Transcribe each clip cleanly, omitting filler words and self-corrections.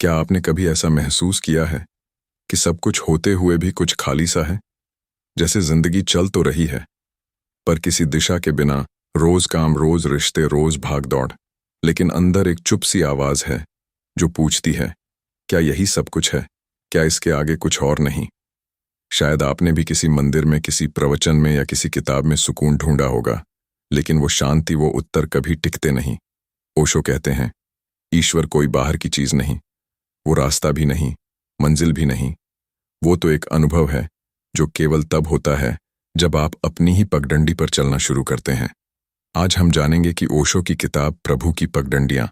क्या आपने कभी ऐसा महसूस किया है कि सब कुछ होते हुए भी कुछ खाली सा है? जैसे जिंदगी चल तो रही है, पर किसी दिशा के बिना, रोज काम, रोज रिश्ते, रोज भाग दौड़, लेकिन अंदर एक चुप सी आवाज है जो पूछती है, क्या यही सब कुछ है? क्या इसके आगे कुछ और नहीं? शायद आपने भी किसी मंदिर में, किसी प्रवचन में या किसी किताब में सुकून ढूंढा होगा, लेकिन वो शांति, वो उत्तर कभी टिकते नहीं। ओशो कहते हैं, ईश्वर कोई बाहर की चीज नहीं, वो रास्ता भी नहीं, मंजिल भी नहीं। वो तो एक अनुभव है जो केवल तब होता है जब आप अपनी ही पगडंडी पर चलना शुरू करते हैं। आज हम जानेंगे कि ओशो की किताब प्रभु की पगडंडियां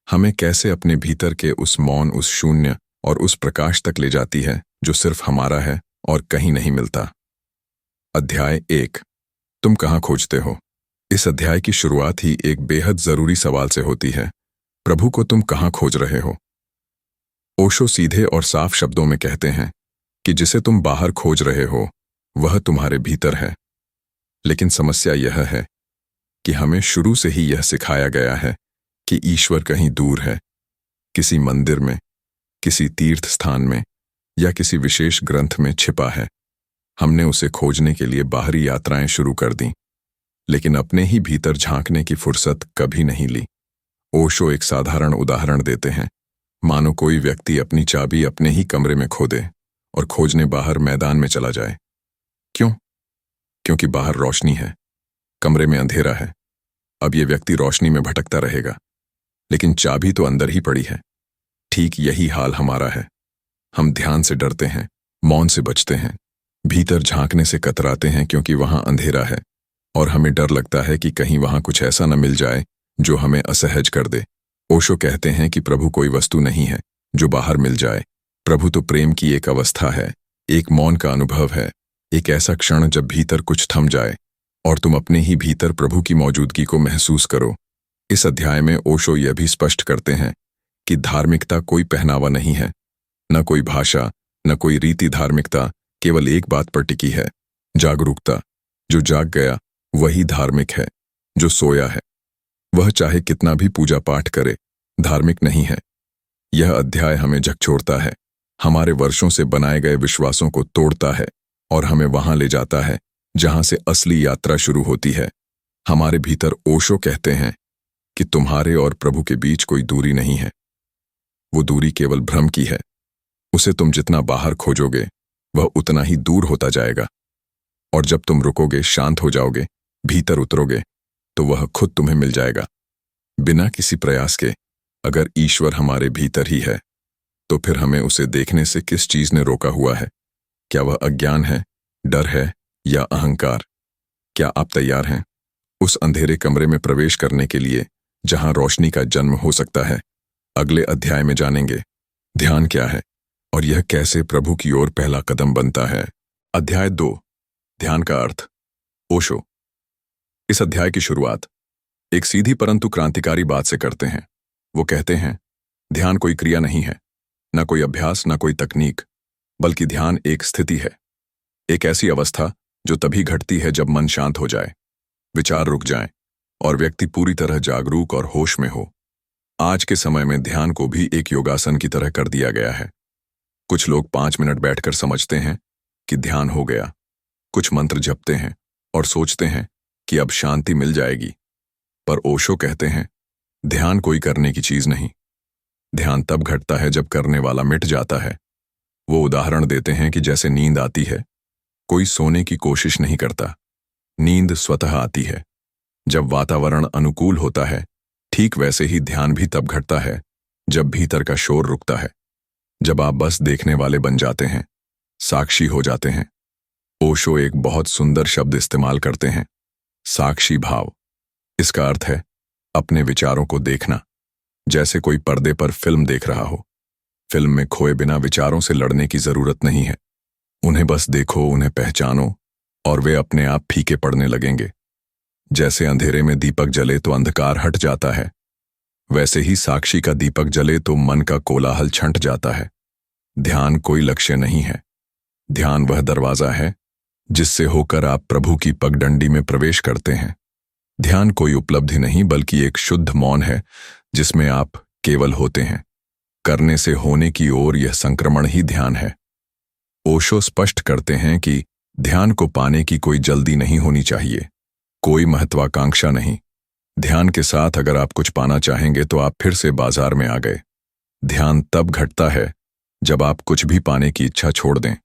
हमें कैसे अपने भीतर के उस मौन, उस शून्य और उस प्रकाश तक ले जाती है जो सिर्फ हमारा है और कहीं नहीं मिलता। अध्याय 1, तुम कहाँ खोजते हो? इस अध्याय की शुरुआत ही एक बेहद जरूरी सवाल से होती है, प्रभु को तुम कहाँ खोज रहे हो? ओशो सीधे और साफ शब्दों में कहते हैं कि जिसे तुम बाहर खोज रहे हो वह तुम्हारे भीतर है। लेकिन समस्या यह है कि हमें शुरू से ही यह सिखाया गया है कि ईश्वर कहीं दूर है, किसी मंदिर में, किसी तीर्थ स्थान में या किसी विशेष ग्रंथ में छिपा है। हमने उसे खोजने के लिए बाहरी यात्राएं शुरू कर दी, लेकिन अपने ही भीतर झांकने की फुर्सत कभी नहीं ली। ओशो एक साधारण उदाहरण देते हैं। मानो कोई व्यक्ति अपनी चाबी अपने ही कमरे में खो दे और खोजने बाहर मैदान में चला जाए। क्यों? क्योंकि बाहर रोशनी है, कमरे में अंधेरा है। अब यह व्यक्ति रोशनी में भटकता रहेगा, लेकिन चाबी तो अंदर ही पड़ी है। ठीक यही हाल हमारा है। हम ध्यान से डरते हैं, मौन से बचते हैं, भीतर झांकने से कतराते हैं क्योंकि वहां अंधेरा है और हमें डर लगता है कि कहीं वहां कुछ ऐसा न मिल जाए जो हमें असहज कर दे। ओशो कहते हैं कि प्रभु कोई वस्तु नहीं है जो बाहर मिल जाए। प्रभु तो प्रेम की एक अवस्था है, एक मौन का अनुभव है, एक ऐसा क्षण जब भीतर कुछ थम जाए और तुम अपने ही भीतर प्रभु की मौजूदगी को महसूस करो। इस अध्याय में ओशो यह भी स्पष्ट करते हैं कि धार्मिकता कोई पहनावा नहीं है, न कोई भाषा, न कोई रीति। धार्मिकता केवल एक बात पर टिकी है, जागरूकता। जो जाग गया वही धार्मिक है, जो सोया है वह चाहे कितना भी पूजा पाठ करे धार्मिक नहीं है। यह अध्याय हमें झकझोरता है, हमारे वर्षों से बनाए गए विश्वासों को तोड़ता है और हमें वहां ले जाता है जहां से असली यात्रा शुरू होती है, हमारे भीतर। ओशो कहते हैं कि तुम्हारे और प्रभु के बीच कोई दूरी नहीं है। वो दूरी केवल भ्रम की है। उसे तुम जितना बाहर खोजोगे वह उतना ही दूर होता जाएगा, और जब तुम रुकोगे, शांत हो जाओगे, भीतर उतरोगे, तो वह खुद तुम्हें मिल जाएगा, बिना किसी प्रयास के। अगर ईश्वर हमारे भीतर ही है, तो फिर हमें उसे देखने से किस चीज ने रोका हुआ है? क्या वह अज्ञान है, डर है या अहंकार? क्या आप तैयार हैं उस अंधेरे कमरे में प्रवेश करने के लिए जहां रोशनी का जन्म हो सकता है? अगले अध्याय में जानेंगे ध्यान क्या है और यह कैसे प्रभु की ओर पहला कदम बनता है। अध्याय 2, ध्यान का अर्थ। ओशो इस अध्याय की शुरुआत एक सीधी परंतु क्रांतिकारी बात से करते हैं। वो कहते हैं, ध्यान कोई क्रिया नहीं है, न कोई अभ्यास, न कोई तकनीक, बल्कि ध्यान एक स्थिति है, एक ऐसी अवस्था जो तभी घटती है जब मन शांत हो जाए, विचार रुक जाएं और व्यक्ति पूरी तरह जागरूक और होश में हो। आज के समय में ध्यान को भी एक योगासन की तरह कर दिया गया है। कुछ लोग 5 मिनट बैठकर समझते हैं कि ध्यान हो गया, कुछ मंत्र जपते हैं और सोचते हैं कि अब शांति मिल जाएगी। पर ओशो कहते हैं, ध्यान कोई करने की चीज नहीं। ध्यान तब घटता है जब करने वाला मिट जाता है। वो उदाहरण देते हैं कि जैसे नींद आती है, कोई सोने की कोशिश नहीं करता, नींद स्वतः आती है जब वातावरण अनुकूल होता है। ठीक वैसे ही ध्यान भी तब घटता है जब भीतर का शोर रुकता है, जब आप बस देखने वाले बन जाते हैं, साक्षी हो जाते हैं। ओशो एक बहुत सुंदर शब्द इस्तेमाल करते हैं, साक्षी भाव। इसका अर्थ है अपने विचारों को देखना, जैसे कोई पर्दे पर फिल्म देख रहा हो। फिल्म में खोए बिना विचारों से लड़ने की जरूरत नहीं है। उन्हें बस देखो, उन्हें पहचानो और वे अपने आप फीके पड़ने लगेंगे। जैसे अंधेरे में दीपक जले तो अंधकार हट जाता है, वैसे ही साक्षी का दीपक जले तो मन का कोलाहल छंट जाता है। ध्यान कोई लक्ष्य नहीं है, ध्यान वह दरवाजा है जिससे होकर आप प्रभु की पगडंडी में प्रवेश करते हैं। ध्यान कोई उपलब्धि नहीं, बल्कि एक शुद्ध मौन है जिसमें आप केवल होते हैं। करने से होने की ओर यह संक्रमण ही ध्यान है। ओशो स्पष्ट करते हैं कि ध्यान को पाने की कोई जल्दी नहीं होनी चाहिए, कोई महत्वाकांक्षा नहीं। ध्यान के साथ अगर आप कुछ पाना चाहेंगे तो आप फिर से बाजार में आ गए। ध्यान तब घटता है जब आप कुछ भी पाने की इच्छा छोड़ दें,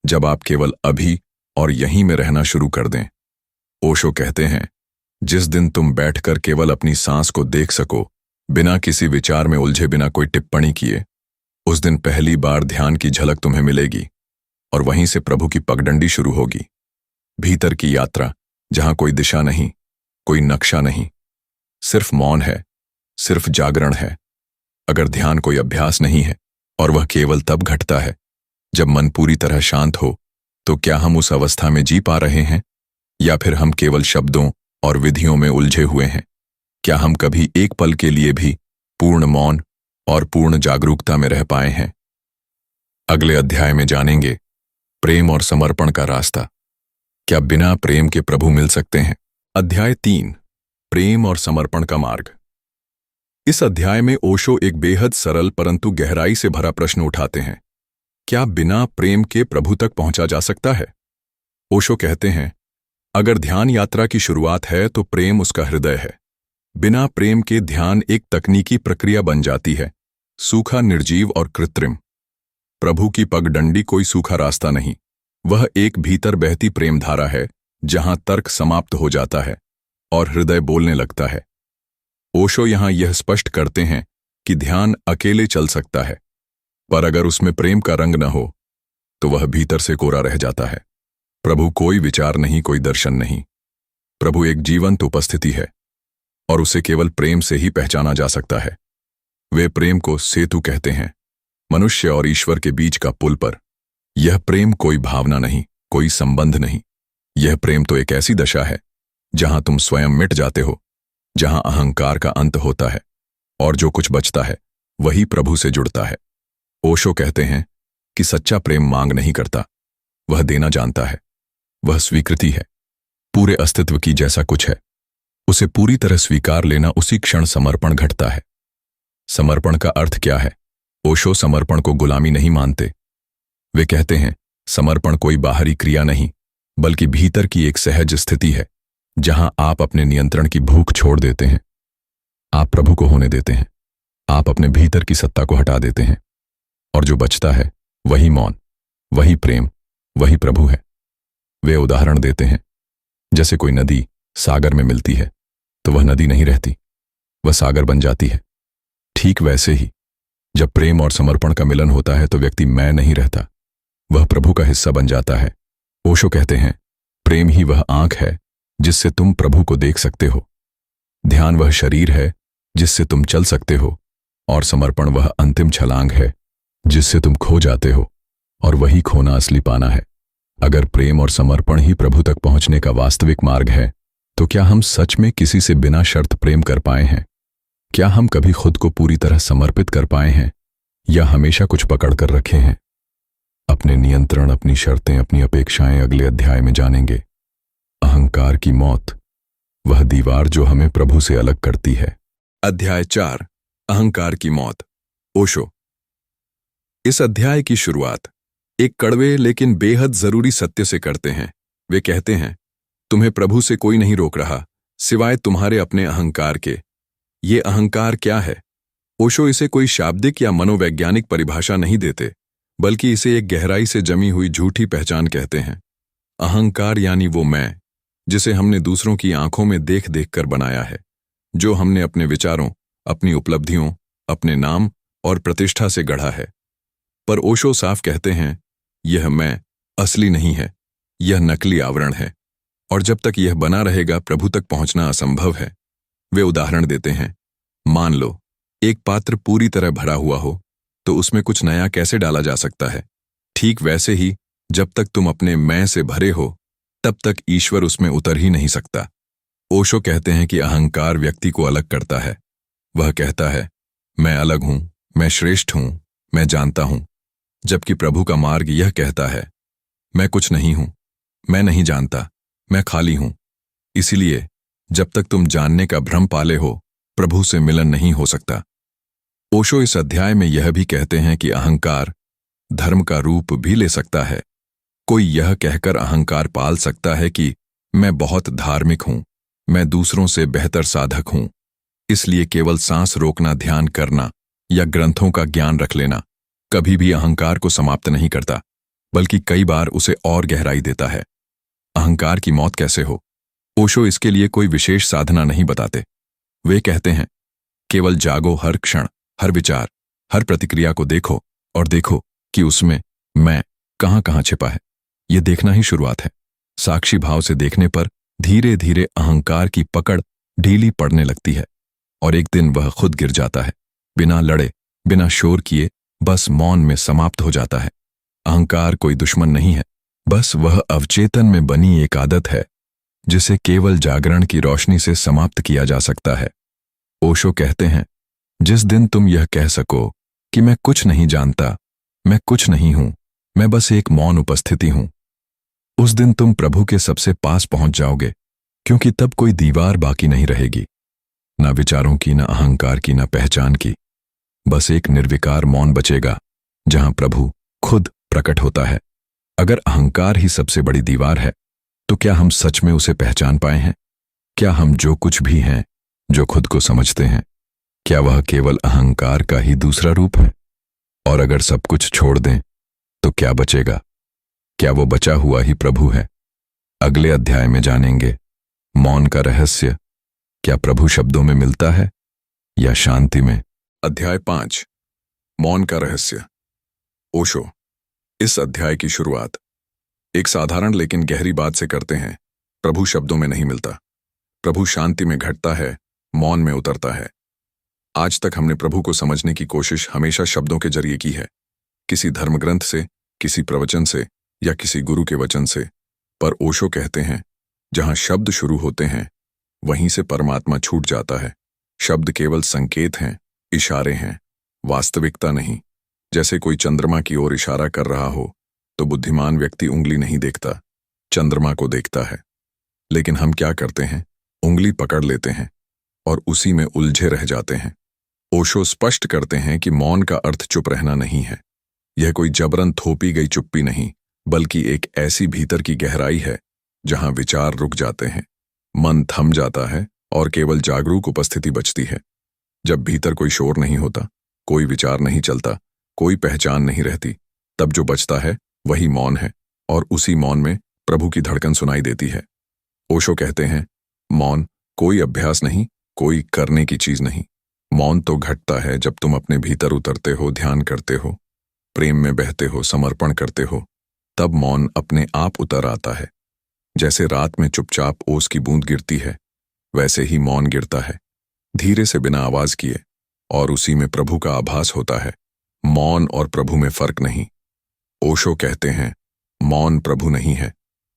जब आप केवल अभी और यहीं में रहना शुरू कर दें। ओशो कहते हैं, जिस दिन तुम बैठकर केवल अपनी सांस को देख सको, बिना किसी विचार में उलझे, बिना कोई टिप्पणी किए, उस दिन पहली बार ध्यान की झलक तुम्हें मिलेगी और वहीं से प्रभु की पगडंडी शुरू होगी। भीतर की यात्रा, जहां कोई दिशा नहीं, कोई नक्शा नहीं, सिर्फ मौन है, सिर्फ जागरण है। अगर ध्यान कोई अभ्यास नहीं है और वह केवल तब घटता है जब मन पूरी तरह शांत हो, तो क्या हम उस अवस्था में जी पा रहे हैं, या फिर हम केवल शब्दों और विधियों में उलझे हुए हैं? क्या हम कभी एक पल के लिए भी पूर्ण मौन और पूर्ण जागरूकता में रह पाए हैं? अगले अध्याय में जानेंगे प्रेम और समर्पण का रास्ता। क्या बिना प्रेम के प्रभु मिल सकते हैं? अध्याय 3, प्रेम और समर्पण का मार्ग। इस अध्याय में ओशो एक बेहद सरल परंतु गहराई से भरा प्रश्न उठाते हैं। क्या बिना प्रेम के प्रभु तक पहुंचा जा सकता है? ओशो कहते हैं, अगर ध्यान यात्रा की शुरुआत है तो प्रेम उसका हृदय है। बिना प्रेम के ध्यान एक तकनीकी प्रक्रिया बन जाती है, सूखा, निर्जीव और कृत्रिम। प्रभु की पगडंडी कोई सूखा रास्ता नहीं, वह एक भीतर बहती प्रेम धारा है, जहां तर्क समाप्त हो जाता है और हृदय बोलने लगता है। ओशो यहां यह स्पष्ट करते हैं कि ध्यान अकेले चल सकता है, पर अगर उसमें प्रेम का रंग न हो तो वह भीतर से कोरा रह जाता है। प्रभु कोई विचार नहीं, कोई दर्शन नहीं। प्रभु एक जीवंत उपस्थिति है और उसे केवल प्रेम से ही पहचाना जा सकता है। वे प्रेम को सेतु कहते हैं, मनुष्य और ईश्वर के बीच का पुल पर। यह प्रेम कोई भावना नहीं, कोई संबंध नहीं। यह प्रेम तो एक ऐसी दशा है जहां तुम स्वयं मिट जाते हो, जहां अहंकार का अंत होता है और जो कुछ बचता है वही प्रभु से जुड़ता है। ओशो कहते हैं कि सच्चा प्रेम मांग नहीं करता, वह देना जानता है। वह स्वीकृति है, पूरे अस्तित्व की जैसा कुछ है, उसे पूरी तरह स्वीकार लेना, उसी क्षण समर्पण घटता है। समर्पण का अर्थ क्या है? ओशो समर्पण को गुलामी नहीं मानते। वे कहते हैं, समर्पण कोई बाहरी क्रिया नहीं, बल्कि भीतर की एक सहज स्थिति है, जहां आप अपने नियंत्रण की भूख छोड़ देते हैं। आप प्रभु को होने देते हैं, आप अपने भीतर की सत्ता को हटा देते हैं, और जो बचता है वही मौन, वही प्रेम, वही प्रभु है। वे उदाहरण देते हैं, जैसे कोई नदी सागर में मिलती है तो वह नदी नहीं रहती, वह सागर बन जाती है। ठीक वैसे ही जब प्रेम और समर्पण का मिलन होता है तो व्यक्ति मैं नहीं रहता, वह प्रभु का हिस्सा बन जाता है। ओशो कहते हैं, प्रेम ही वह आंख है जिससे तुम प्रभु को देख सकते हो, ध्यान वह शरीर है जिससे तुम चल सकते हो, और समर्पण वह अंतिम छलांग है जिससे तुम खो जाते हो, और वही खोना असली पाना है। अगर प्रेम और समर्पण ही प्रभु तक पहुंचने का वास्तविक मार्ग है, तो क्या हम सच में किसी से बिना शर्त प्रेम कर पाए हैं? क्या हम कभी खुद को पूरी तरह समर्पित कर पाए हैं, या हमेशा कुछ पकड़ कर रखे हैं? अपने नियंत्रण, अपनी शर्तें, अपनी अपेक्षाएं अगले अध्याय में जानेंगे। अहंकार की मौत, वह दीवार जो हमें प्रभु से अलग करती है। अध्याय 4, अहंकार की मौत। ओशो। इस अध्याय की शुरुआत एक कड़वे लेकिन बेहद जरूरी सत्य से करते हैं। वे कहते हैं, तुम्हें प्रभु से कोई नहीं रोक रहा सिवाय तुम्हारे अपने अहंकार के। ये अहंकार क्या है? ओशो इसे कोई शाब्दिक या मनोवैज्ञानिक परिभाषा नहीं देते, बल्कि इसे एक गहराई से जमी हुई झूठी पहचान कहते हैं। अहंकार यानी वो मैं जिसे हमने दूसरों की आंखों में देख देख कर बनाया है, जो हमने अपने विचारों, अपनी उपलब्धियों, अपने नाम और प्रतिष्ठा से गढ़ा है। पर ओशो साफ कहते हैं, यह मैं असली नहीं है, यह नकली आवरण है, और जब तक यह बना रहेगा प्रभु तक पहुंचना असंभव है। वे उदाहरण देते हैं, मान लो एक पात्र पूरी तरह भरा हुआ हो तो उसमें कुछ नया कैसे डाला जा सकता है? ठीक वैसे ही जब तक तुम अपने मैं से भरे हो तब तक ईश्वर उसमें उतर ही नहीं सकता। ओशो कहते हैं कि अहंकार व्यक्ति को अलग करता है। वह कहता है, मैं अलग हूं, मैं श्रेष्ठ हूं, मैं जानता हूं, जबकि प्रभु का मार्ग यह कहता है, मैं कुछ नहीं हूं, मैं नहीं जानता, मैं खाली हूं। इसीलिए जब तक तुम जानने का भ्रम पाले हो, प्रभु से मिलन नहीं हो सकता। ओशो इस अध्याय में यह भी कहते हैं कि अहंकार धर्म का रूप भी ले सकता है। कोई यह कहकर अहंकार पाल सकता है कि मैं बहुत धार्मिक हूं, मैं दूसरों से बेहतर साधक हूं, इसलिए केवल सांस रोकना, ध्यान करना या ग्रंथों का ज्ञान रख लेना कभी भी अहंकार को समाप्त नहीं करता, बल्कि कई बार उसे और गहराई देता है। अहंकार की मौत कैसे हो? ओशो इसके लिए कोई विशेष साधना नहीं बताते। वे कहते हैं, केवल जागो, हर क्षण, हर विचार, हर प्रतिक्रिया को देखो और देखो कि उसमें मैं कहां छिपा है। यह देखना ही शुरुआत है। साक्षी भाव से देखने पर धीरे धीरे अहंकार की पकड़ ढीली पड़ने लगती है और एक दिन वह खुद गिर जाता है, बिना लड़े, बिना शोर किए, बस मौन में समाप्त हो जाता है। अहंकार कोई दुश्मन नहीं है, बस वह अवचेतन में बनी एक आदत है जिसे केवल जागरण की रोशनी से समाप्त किया जा सकता है। ओशो कहते हैं, जिस दिन तुम यह कह सको कि मैं कुछ नहीं जानता, मैं कुछ नहीं हूं, मैं बस एक मौन उपस्थिति हूं, उस दिन तुम प्रभु के सबसे पास पहुंच जाओगे, क्योंकि तब कोई दीवार बाकी नहीं रहेगी, ना विचारों की, ना अहंकार की, ना पहचान की। बस एक निर्विकार मौन बचेगा जहां प्रभु खुद प्रकट होता है। अगर अहंकार ही सबसे बड़ी दीवार है, तो क्या हम सच में उसे पहचान पाए हैं? क्या हम जो कुछ भी हैं, जो खुद को समझते हैं, क्या वह केवल अहंकार का ही दूसरा रूप है? और अगर सब कुछ छोड़ दें तो क्या बचेगा? क्या वो बचा हुआ ही प्रभु है? अगले अध्याय में जानेंगे मौन का रहस्य क्या प्रभु शब्दों में मिलता है या शांति में। अध्याय 5, मौन का रहस्य। ओशो इस अध्याय की शुरुआत एक साधारण लेकिन गहरी बात से करते हैं। प्रभु शब्दों में नहीं मिलता, प्रभु शांति में घटता है, मौन में उतरता है। आज तक हमने प्रभु को समझने की कोशिश हमेशा शब्दों के जरिए की है, किसी धर्मग्रंथ से, किसी प्रवचन से या किसी गुरु के वचन से। पर ओशो कहते हैं, जहां शब्द शुरू होते हैं वहीं से परमात्मा छूट जाता है। शब्द केवल संकेत हैं, इशारे हैं, वास्तविकता नहीं। जैसे कोई चंद्रमा की ओर इशारा कर रहा हो तो बुद्धिमान व्यक्ति उंगली नहीं देखता, चंद्रमा को देखता है। लेकिन हम क्या करते हैं? उंगली पकड़ लेते हैं और उसी में उलझे रह जाते हैं। ओशो स्पष्ट करते हैं कि मौन का अर्थ चुप रहना नहीं है। यह कोई जबरन थोपी गई चुप्पी नहीं, बल्कि एक ऐसी भीतर की गहराई है जहां विचार रुक जाते हैं, मन थम जाता है और केवल जागरूक उपस्थिति बचती है। जब भीतर कोई शोर नहीं होता, कोई विचार नहीं चलता, कोई पहचान नहीं रहती, तब जो बचता है वही मौन है और उसी मौन में प्रभु की धड़कन सुनाई देती है। ओशो कहते हैं, मौन कोई अभ्यास नहीं, कोई करने की चीज नहीं। मौन तो घटता है जब तुम अपने भीतर उतरते हो, ध्यान करते हो, प्रेम में बहते हो, समर्पण करते हो, तब मौन अपने आप उतर आता है। जैसे रात में चुपचाप ओस की बूंद गिरती है, वैसे ही मौन गिरता है, धीरे से, बिना आवाज किए, और उसी में प्रभु का आभास होता है। मौन और प्रभु में फर्क नहीं। ओशो कहते हैं, मौन प्रभु नहीं है,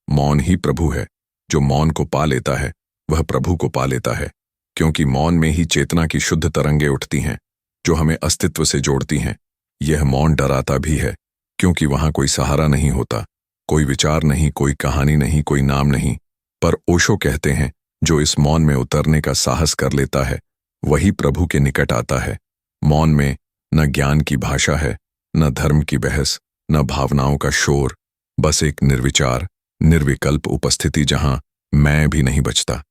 मौन ही प्रभु है। जो मौन को पा लेता है वह प्रभु को पा लेता है, क्योंकि मौन में ही चेतना की शुद्ध तरंगें उठती हैं जो हमें अस्तित्व से जोड़ती हैं। यह मौन डराता भी है, क्योंकि वहां कोई सहारा नहीं होता, कोई विचार नहीं, कोई कहानी नहीं, कोई नाम नहीं। पर ओशो कहते हैं, जो इस मौन में उतरने का साहस कर लेता है वही प्रभु के निकट आता है। मौन में न ज्ञान की भाषा है, न धर्म की बहस, न भावनाओं का शोर, बस एक निर्विचार, निर्विकल्प उपस्थिति जहां मैं भी नहीं बचता।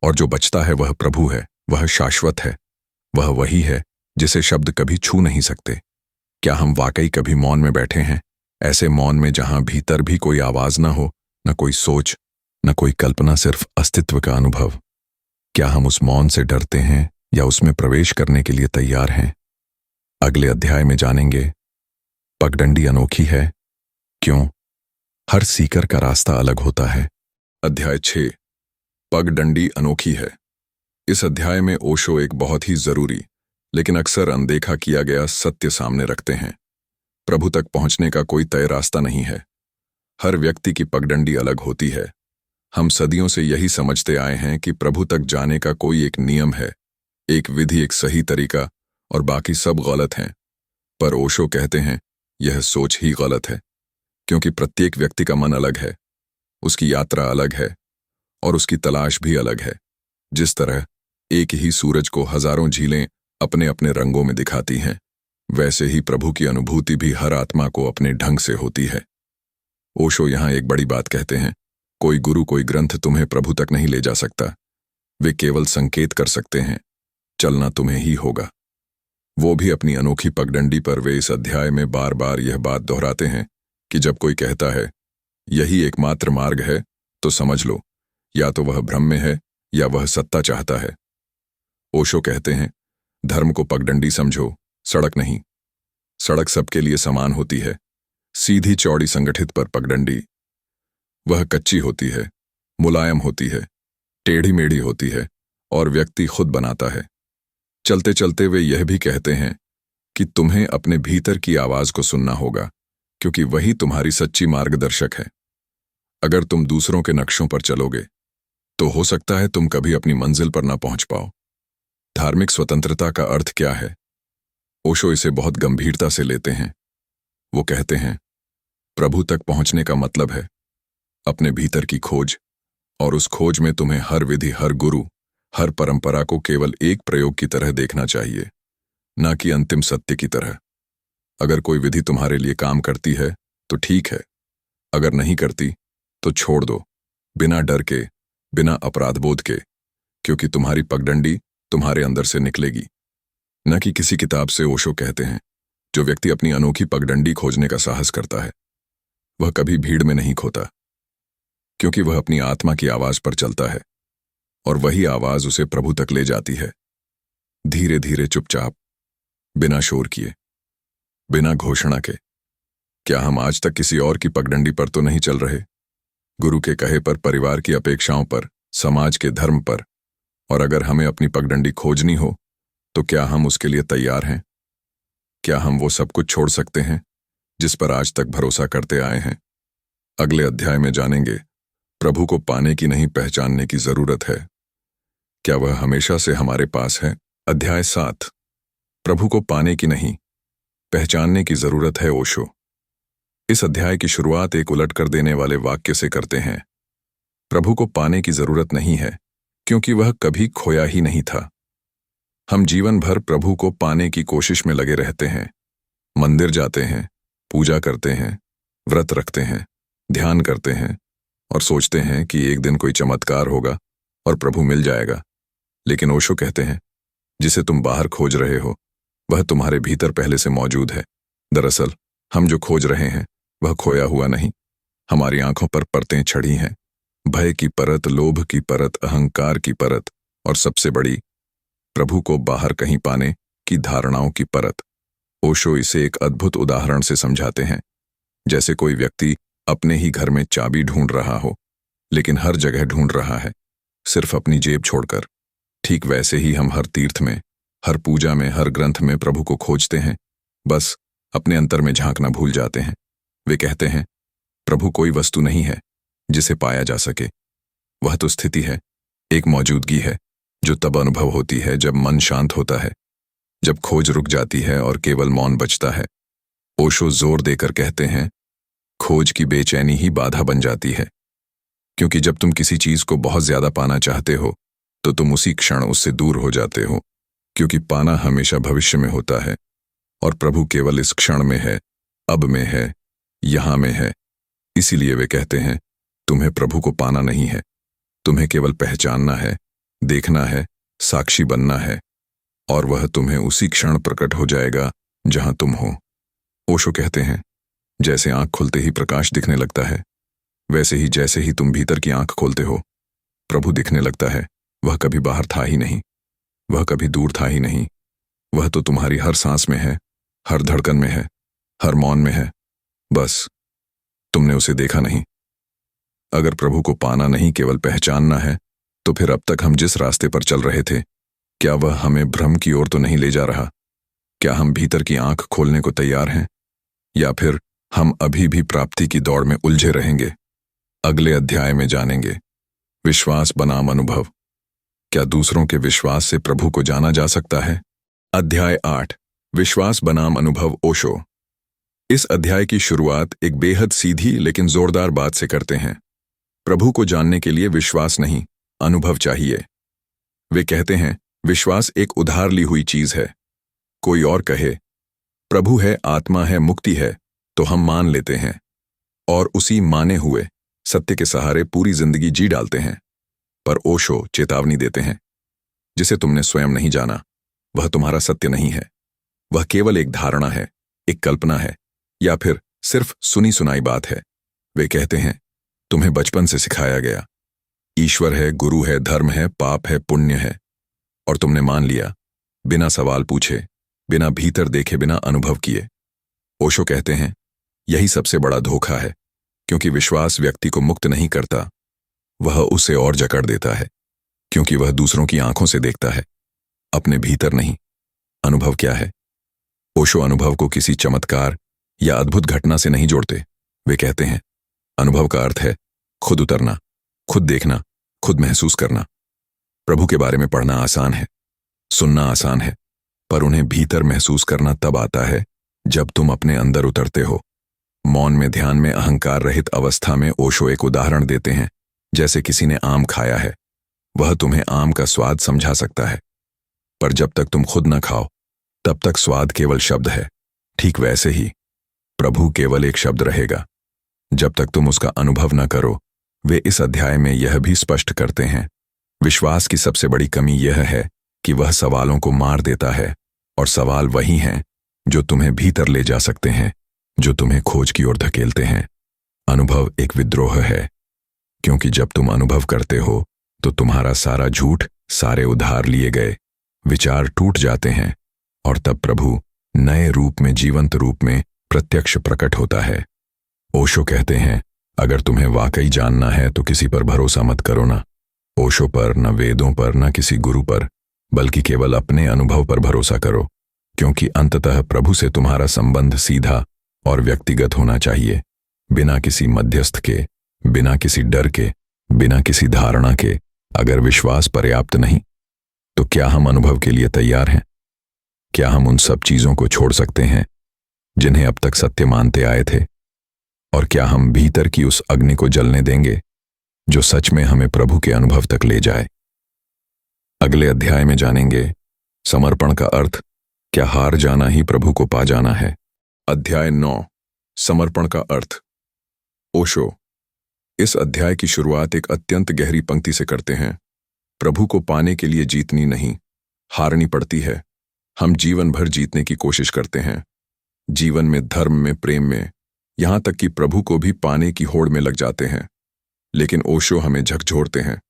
और जो बचता है वह प्रभु है, वह शाश्वत है, वह वही है जिसे शब्द कभी छू नहीं सकते। क्या हम वाकई कभी मौन में बैठे हैं? ऐसे मौन में जहां भीतर भी कोई आवाज न हो, न कोई सोच, न कोई कल्पना, सिर्फ अस्तित्व का अनुभव। क्या हम उस मौन से डरते हैं या उसमें प्रवेश करने के लिए तैयार हैं? अगले अध्याय में जानेंगे पगडंडी अनोखी है क्यों। हर सीकर का रास्ता अलग होता है। अध्याय 6, पगडंडी अनोखी है। इस अध्याय में ओशो एक बहुत ही जरूरी लेकिन अक्सर अनदेखा किया गया सत्य सामने रखते हैं। प्रभु तक पहुंचने का कोई तय रास्ता नहीं है। हर व्यक्ति की पगडंडी अलग होती है। हम सदियों से यही समझते आए हैं कि प्रभु तक जाने का कोई एक नियम है, एक विधि, एक सही तरीका, और बाकी सब गलत हैं। पर ओशो कहते हैं, यह सोच ही गलत है, क्योंकि प्रत्येक व्यक्ति का मन अलग है, उसकी यात्रा अलग है और उसकी तलाश भी अलग है। जिस तरह एक ही सूरज को हजारों झीलें अपने अपने रंगों में दिखाती हैं, वैसे ही प्रभु की अनुभूति भी हर आत्मा को अपने ढंग से होती है। ओशो यहां एक बड़ी बात कहते हैं, कोई गुरु कोई ग्रंथ तुम्हें प्रभु तक नहीं ले जा सकता। वे केवल संकेत कर सकते हैं, चलना तुम्हें ही होगा। वो भी अपनी अनोखी पगडंडी पर वे इस अध्याय में बार बार यह बात दोहराते हैं कि जब कोई कहता है यही एकमात्र मार्ग है, तो समझ लो या तो वह भ्रम में है या वह सत्ता चाहता है। ओशो कहते हैं, धर्म को पगडंडी समझो, सड़क नहीं। सड़क सबके लिए समान होती है, सीधी चौड़ी संगठित पर पगडंडी वह कच्ची होती है, मुलायम होती है, टेढ़ी मेढ़ी होती है और व्यक्ति खुद बनाता है। चलते चलते वे यह भी कहते हैं कि तुम्हें अपने भीतर की आवाज को सुनना होगा, क्योंकि वही तुम्हारी सच्ची मार्गदर्शक है। अगर तुम दूसरों के नक्शों पर चलोगे तो हो सकता है तुम कभी अपनी मंजिल पर ना पहुंच पाओ। धार्मिक स्वतंत्रता का अर्थ क्या है? ओशो इसे बहुत गंभीरता से लेते हैं। वो कहते हैं, प्रभु तक पहुंचने का मतलब है अपने भीतर की खोज, और उस खोज में तुम्हें हर विधि, हर गुरु, हर परंपरा को केवल एक प्रयोग की तरह देखना चाहिए, ना कि अंतिम सत्य की तरह। अगर कोई विधि तुम्हारे लिए काम करती है तो ठीक है, अगर नहीं करती तो छोड़ दो, बिना डर के, बिना अपराधबोध के, क्योंकि तुम्हारी पगडंडी तुम्हारे अंदर से निकलेगी, न कि किसी किताब से। ओशो कहते हैं, जो व्यक्ति अपनी अनोखी पगडंडी खोजने का साहस करता है वह कभी भीड़ में नहीं खोता, क्योंकि वह अपनी आत्मा की आवाज पर चलता है और वही आवाज उसे प्रभु तक ले जाती है, धीरे धीरे, चुपचाप, बिना शोर किए, बिना घोषणा के। क्या हम आज तक किसी और की पगडंडी पर तो नहीं चल रहे? गुरु के कहे पर, परिवार की अपेक्षाओं पर, समाज के धर्म पर। और अगर हमें अपनी पगडंडी खोजनी हो तो क्या हम उसके लिए तैयार हैं? क्या हम वो सब कुछ छोड़ सकते हैं जिस पर आज तक भरोसा करते आए हैं? अगले अध्याय में जानेंगे, प्रभु को पाने की नहीं, पहचानने की जरूरत है। क्या वह हमेशा से हमारे पास है? अध्याय 7, प्रभु को पाने की नहीं, पहचानने की जरूरत है। ओशो इस अध्याय की शुरुआत एक उलट कर देने वाले वाक्य से करते हैं, प्रभु को पाने की जरूरत नहीं है क्योंकि वह कभी खोया ही नहीं था। हम जीवन भर प्रभु को पाने की कोशिश में लगे रहते हैं, मंदिर जाते हैं, पूजा करते हैं, व्रत रखते हैं, ध्यान करते हैं और सोचते हैं कि एक दिन कोई चमत्कार होगा और प्रभु मिल जाएगा। लेकिन ओशो कहते हैं, जिसे तुम बाहर खोज रहे हो वह तुम्हारे भीतर पहले से मौजूद है। दरअसल हम जो खोज रहे हैं वह खोया हुआ नहीं, हमारी आंखों पर परतें चढ़ी हैं, भय की परत, लोभ की परत, अहंकार की परत और सबसे बड़ी, प्रभु को बाहर कहीं पाने की धारणाओं की परत। ओशो इसे एक अद्भुत उदाहरण से समझाते हैं, जैसे कोई व्यक्ति अपने ही घर में चाबी ढूंढ रहा हो, लेकिन हर जगह ढूंढ रहा है, सिर्फ अपनी जेब छोड़कर। ठीक वैसे ही हम हर तीर्थ में, हर पूजा में, हर ग्रंथ में प्रभु को खोजते हैं, बस अपने अंतर में झांकना भूल जाते हैं। वे कहते हैं, प्रभु कोई वस्तु नहीं है जिसे पाया जा सके, वह तो स्थिति है, एक मौजूदगी है जो तब अनुभव होती है जब मन शांत होता है, जब खोज रुक जाती है और केवल मौन बचता है। ओशो जोर देकर कहते हैं, खोज की बेचैनी ही बाधा बन जाती है, क्योंकि जब तुम किसी चीज को बहुत ज्यादा पाना चाहते हो तो तुम उसी क्षण उससे दूर हो जाते हो, क्योंकि पाना हमेशा भविष्य में होता है और प्रभु केवल इस क्षण में है, अब में है, यहां में है। इसीलिए वे कहते हैं, तुम्हें प्रभु को पाना नहीं है, तुम्हें केवल पहचानना है, देखना है, साक्षी बनना है, और वह तुम्हें उसी क्षण प्रकट हो जाएगा जहां तुम हो। ओशो कहते हैं, जैसे आंख खुलते ही प्रकाश दिखने लगता है, वैसे ही जैसे ही तुम भीतर की आंख खोलते हो प्रभु दिखने लगता है। वह कभी बाहर था ही नहीं, वह कभी दूर था ही नहीं, वह तो तुम्हारी हर सांस में है, हर धड़कन में है, हर मौन में है, बस तुमने उसे देखा नहीं। अगर प्रभु को पाना नहीं, केवल पहचानना है, तो फिर अब तक हम जिस रास्ते पर चल रहे थे, क्या वह हमें भ्रम की ओर तो नहीं ले जा रहा? क्या हम भीतर की आंख खोलने को तैयार हैं, या फिर हम अभी भी प्राप्ति की दौड़ में उलझे रहेंगे? अगले अध्याय में जानेंगे, विश्वास बनाम अनुभव। क्या दूसरों के विश्वास से प्रभु को जाना जा सकता है? अध्याय 8, विश्वास बनाम अनुभव। ओशो इस अध्याय की शुरुआत एक बेहद सीधी लेकिन जोरदार बात से करते हैं, प्रभु को जानने के लिए विश्वास नहीं, अनुभव चाहिए। वे कहते हैं, विश्वास एक उधार ली हुई चीज है। कोई और कहे प्रभु है, आत्मा है, मुक्ति है, तो हम मान लेते हैं और उसी माने हुए सत्य के सहारे पूरी जिंदगी जी डालते हैं। पर ओशो चेतावनी देते हैं, जिसे तुमने स्वयं नहीं जाना वह तुम्हारा सत्य नहीं है। वह केवल एक धारणा है, एक कल्पना है, या फिर सिर्फ सुनी सुनाई बात है। वे कहते हैं तुम्हें बचपन से सिखाया गया ईश्वर है, गुरु है, धर्म है, पाप है, पुण्य है, और तुमने मान लिया बिना सवाल पूछे, बिना भीतर देखे, बिना अनुभव किए। ओशो कहते हैं यही सबसे बड़ा धोखा है, क्योंकि विश्वास व्यक्ति को मुक्त नहीं करता, वह उसे और जकड़ देता है, क्योंकि वह दूसरों की आंखों से देखता है, अपने भीतर नहीं। अनुभव क्या है? ओशो अनुभव को किसी चमत्कार या अद्भुत घटना से नहीं जोड़ते। वे कहते हैं अनुभव का अर्थ है खुद उतरना, खुद देखना, खुद महसूस करना। प्रभु के बारे में पढ़ना आसान है, सुनना आसान है, पर उन्हें भीतर महसूस करना तब आता है जब तुम अपने अंदर उतरते हो। मौन में, ध्यान में, अहंकार रहित अवस्था में ओशो एक उदाहरण देते हैं। जैसे किसी ने आम खाया है, वह तुम्हें आम का स्वाद समझा सकता है, पर जब तक तुम खुद न खाओ तब तक स्वाद केवल शब्द है। ठीक वैसे ही प्रभु केवल एक शब्द रहेगा जब तक तुम उसका अनुभव न करो। वे इस अध्याय में यह भी स्पष्ट करते हैं विश्वास की सबसे बड़ी कमी यह है कि वह सवालों को मार देता है, और सवाल वही हैं जो तुम्हें भीतर ले जा सकते हैं, जो तुम्हें खोज की ओर धकेलते हैं। अनुभव एक विद्रोह है, क्योंकि जब तुम अनुभव करते हो तो तुम्हारा सारा झूठ, सारे उधार लिए गए विचार टूट जाते हैं, और तब प्रभु नए रूप में, जीवंत रूप में प्रत्यक्ष प्रकट होता है। ओशो कहते हैं अगर तुम्हें वाकई जानना है तो किसी पर भरोसा मत करो, ना ओशो पर, न वेदों पर, न किसी गुरु पर, बल्कि केवल अपने अनुभव पर भरोसा करो, क्योंकि अंततः प्रभु से तुम्हारा संबंध सीधा और व्यक्तिगत होना चाहिए, बिना किसी मध्यस्थ के, बिना किसी डर के, बिना किसी धारणा के। अगर विश्वास पर्याप्त नहीं तो क्या हम अनुभव के लिए तैयार हैं? क्या हम उन सब चीजों को छोड़ सकते हैं जिन्हें अब तक सत्य मानते आए थे? और क्या हम भीतर की उस अग्नि को जलने देंगे जो सच में हमें प्रभु के अनुभव तक ले जाए? अगले अध्याय में जानेंगे समर्पण का अर्थ, क्या हार जाना ही प्रभु को पा जाना है? अध्याय 9, समर्पण का अर्थ। ओशो इस अध्याय की शुरुआत एक अत्यंत गहरी पंक्ति से करते हैं, प्रभु को पाने के लिए जीतनी नहीं, हारनी पड़ती है। हम जीवन भर जीतने की कोशिश करते हैं, जीवन में, धर्म में, प्रेम में, यहां तक कि प्रभु को भी पाने की होड़ में लग जाते हैं। लेकिन ओशो हमें झकझोरते हैं,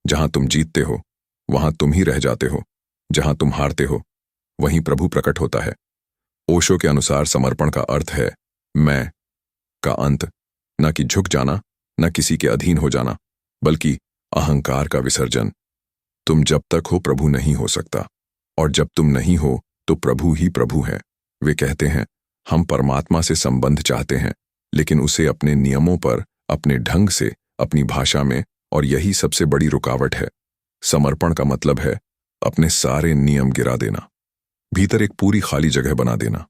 जहां तुम जीतते हो वहां तुम ही रह जाते हो, जहां तुम हारते हो वहीं प्रभु प्रकट होता है। ओशो के अनुसार समर्पण का अर्थ है मैं का अंत, न कि झुक जाना, न किसी के अधीन हो जाना, बल्कि अहंकार का विसर्जन। तुम जब तक हो प्रभु नहीं हो सकता, और जब तुम नहीं हो तो प्रभु ही प्रभु है। वे कहते हैं हम परमात्मा से संबंध चाहते हैं, लेकिन उसे अपने नियमों पर, अपने ढंग से, अपनी भाषा में, और यही सबसे बड़ी रुकावट है। समर्पण का मतलब है अपने सारे नियम गिरा देना, भीतर एक पूरी खाली जगह बना देना,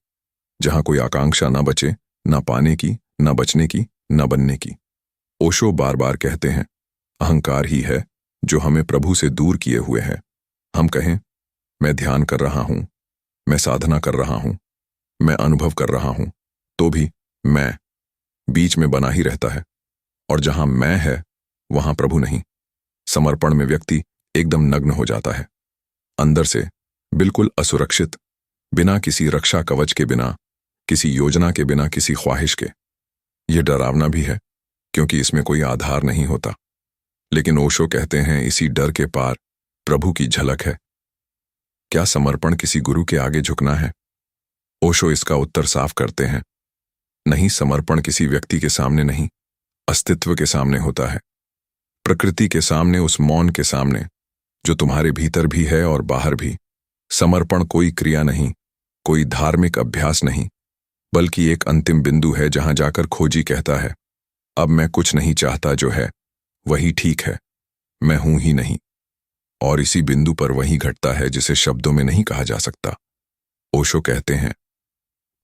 जहां कोई आकांक्षा ना बचे, ना पाने की, ना बचने की, ना बनने की। ओशो बार बार कहते हैं अहंकार ही है जो हमें प्रभु से दूर किए हुए है। हम कहें मैं ध्यान कर रहा हूं, मैं साधना कर रहा हूं, मैं अनुभव कर रहा हूं, तो भी मैं बीच में बना ही रहता है, और जहां मैं है वहां प्रभु नहीं। समर्पण में व्यक्ति एकदम नग्न हो जाता है, अंदर से बिल्कुल असुरक्षित, बिना किसी रक्षा कवच के, बिना किसी योजना के, बिना किसी ख्वाहिश के। यह डरावना भी है, क्योंकि इसमें कोई आधार नहीं होता। लेकिन ओशो कहते हैं इसी डर के पार प्रभु की झलक है। क्या समर्पण किसी गुरु के आगे झुकना है? ओशो इसका उत्तर साफ करते हैं नहीं, समर्पण किसी व्यक्ति के सामने नहीं, अस्तित्व के सामने होता है, प्रकृति के सामने, उस मौन के सामने जो तुम्हारे भीतर भी है और बाहर भी। समर्पण कोई क्रिया नहीं, कोई धार्मिक अभ्यास नहीं, बल्कि एक अंतिम बिंदु है जहां जाकर खोजी कहता है अब मैं कुछ नहीं चाहता, जो है वही ठीक है, मैं हूं ही नहीं। और इसी बिंदु पर वही घटता है जिसे शब्दों में नहीं कहा जा सकता। ओशो कहते हैं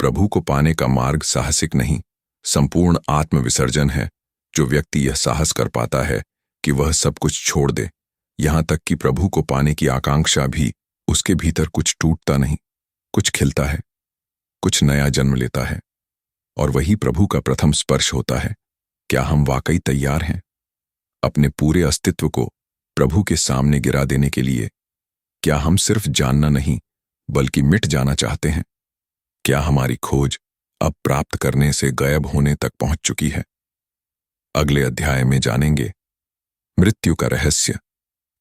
प्रभु को पाने का मार्ग साहसिक नहीं, संपूर्ण आत्मविसर्जन है। जो व्यक्ति यह साहस कर पाता है कि वह सब कुछ छोड़ दे, यहां तक कि प्रभु को पाने की आकांक्षा भी, उसके भीतर कुछ टूटता नहीं, कुछ खिलता है, कुछ नया जन्म लेता है। और वही प्रभु का प्रथम स्पर्श होता है। क्या हम वाकई तैयार हैं अपने पूरे अस्तित्व को प्रभु के सामने गिरा देने के लिए? क्या हम सिर्फ जानना नहीं बल्कि मिट जाना चाहते हैं? क्या हमारी खोज अब प्राप्त करने से गायब होने तक पहुंच चुकी है? अगले अध्याय में जानेंगे मृत्यु का रहस्य।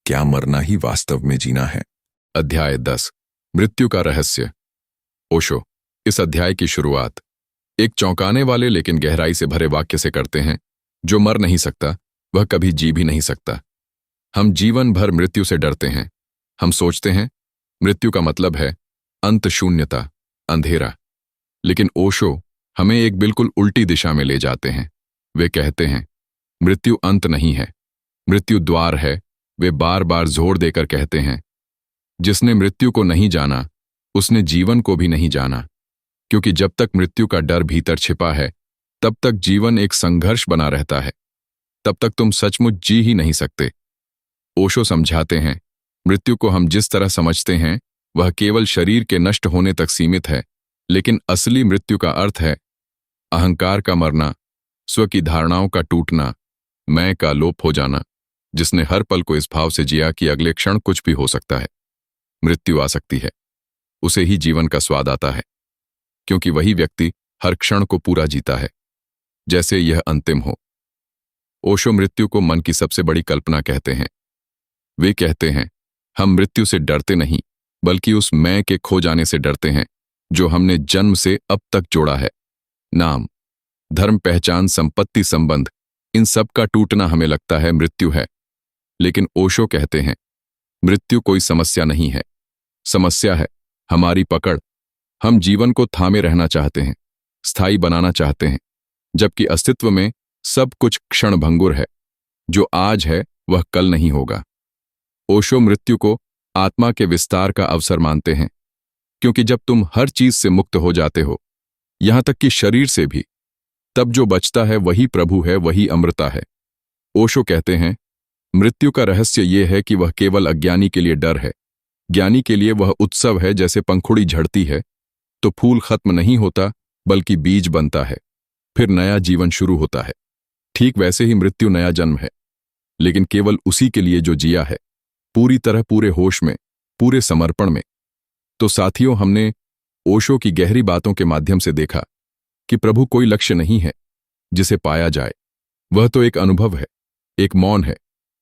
क्या मरना ही वास्तव में जीना है? अध्याय 10, मृत्यु का रहस्य। ओशो इस अध्याय की शुरुआत एक चौंकाने वाले लेकिन गहराई से भरे वाक्य से करते हैं, जो मर नहीं सकता वह कभी जी भी नहीं सकता। हम जीवन भर मृत्यु से डरते हैं। हम सोचते हैं मृत्यु का मतलब है अंत, शून्यता, अंधेरा। लेकिन ओशो हमें एक बिल्कुल उल्टी दिशा में ले जाते हैं। वे कहते हैं मृत्यु अंत नहीं है, मृत्यु द्वार है। वे बार बार जोर देकर कहते हैं जिसने मृत्यु को नहीं जाना उसने जीवन को भी नहीं जाना, क्योंकि जब तक मृत्यु का डर भीतर छिपा है तब तक जीवन एक संघर्ष बना रहता है। तब तक तुम सचमुच जी ही नहीं सकते। ओशो समझाते हैं मृत्यु को हम जिस तरह समझते हैं वह केवल शरीर के नष्ट होने तक सीमित है, लेकिन असली मृत्यु का अर्थ है अहंकार का मरना, स्व की धारणाओं का टूटना, मैं का लोप हो जाना। जिसने हर पल को इस भाव से जिया कि अगले क्षण कुछ भी हो सकता है, मृत्यु आ सकती है, उसे ही जीवन का स्वाद आता है, क्योंकि वही व्यक्ति हर क्षण को पूरा जीता है जैसे यह अंतिम हो। ओशो मृत्यु को मन की सबसे बड़ी कल्पना कहते हैं। वे कहते हैं हम मृत्यु से डरते नहीं बल्कि उस मैं के खो जाने से डरते हैं जो हमने जन्म से अब तक जोड़ा है। नाम, धर्म, पहचान, संपत्ति, संबंध, इन सब का टूटना हमें लगता है मृत्यु है। लेकिन ओशो कहते हैं मृत्यु कोई समस्या नहीं है, समस्या है हमारी पकड़। हम जीवन को थामे रहना चाहते हैं, स्थायी बनाना चाहते हैं, जबकि अस्तित्व में सब कुछ क्षणभंगुर है। जो आज है वह कल नहीं होगा। ओशो मृत्यु को आत्मा के विस्तार का अवसर मानते हैं, क्योंकि जब तुम हर चीज से मुक्त हो जाते हो, यहां तक कि शरीर से भी, तब जो बचता है वही प्रभु है, वही अमृता है। ओशो कहते हैं मृत्यु का रहस्य यह है कि वह केवल अज्ञानी के लिए डर है, ज्ञानी के लिए वह उत्सव है। जैसे पंखुड़ी झड़ती है तो फूल खत्म नहीं होता बल्कि बीज बनता है, फिर नया जीवन शुरू होता है। ठीक वैसे ही मृत्यु नया जन्म है, लेकिन केवल उसी के लिए जो जिया है, पूरी तरह, पूरे होश में, पूरे समर्पण में। तो साथियों, हमने ओशो की गहरी बातों के माध्यम से देखा कि प्रभु कोई लक्ष्य नहीं है जिसे पाया जाए। वह तो एक अनुभव है, एक मौन है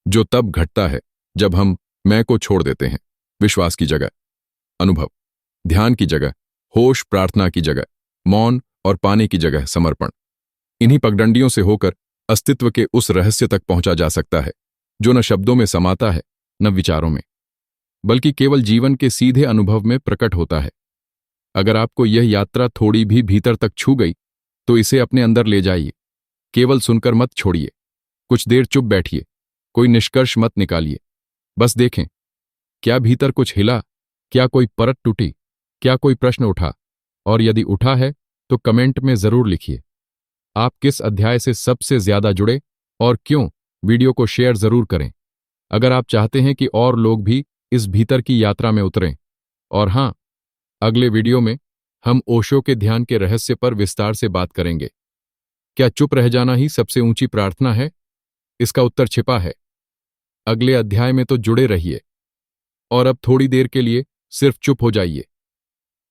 जो तब घटता है जब हम मैं को छोड़ देते हैं। विश्वास की जगह अनुभव, ध्यान की जगह होश, प्रार्थना की जगह मौन और पाने की जगह समर्पण। इन्हीं पगडंडियों से होकर अस्तित्व के उस रहस्य तक पहुंचा जा सकता है जो न शब्दों में समाता है, न विचारों में, बल्कि केवल जीवन के सीधे अनुभव में प्रकट होता है। अगर आपको यह यात्रा थोड़ी भी भीतर तक छू गई तो इसे अपने अंदर ले जाइए। केवल सुनकर मत छोड़िए, कुछ देर चुप बैठिए, कोई निष्कर्ष मत निकालिए, बस देखें क्या भीतर कुछ हिला, क्या कोई परत टूटी, क्या कोई प्रश्न उठा, और यदि उठा है तो कमेंट में जरूर लिखिए आप किस अध्याय से सबसे ज्यादा जुड़े और क्यों। वीडियो को शेयर जरूर करें अगर आप चाहते हैं कि और लोग भी इस भीतर की यात्रा में उतरें। और हां, अगले वीडियो में हम ओशो के ध्यान के रहस्य पर विस्तार से बात करेंगे। क्या चुप रह जाना ही सबसे ऊंची प्रार्थना है? इसका उत्तर छिपा है अगले अध्याय में, तो जुड़े रहिए। और अब थोड़ी देर के लिए सिर्फ चुप हो जाइए,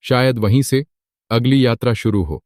शायद वहीं से अगली यात्रा शुरू हो।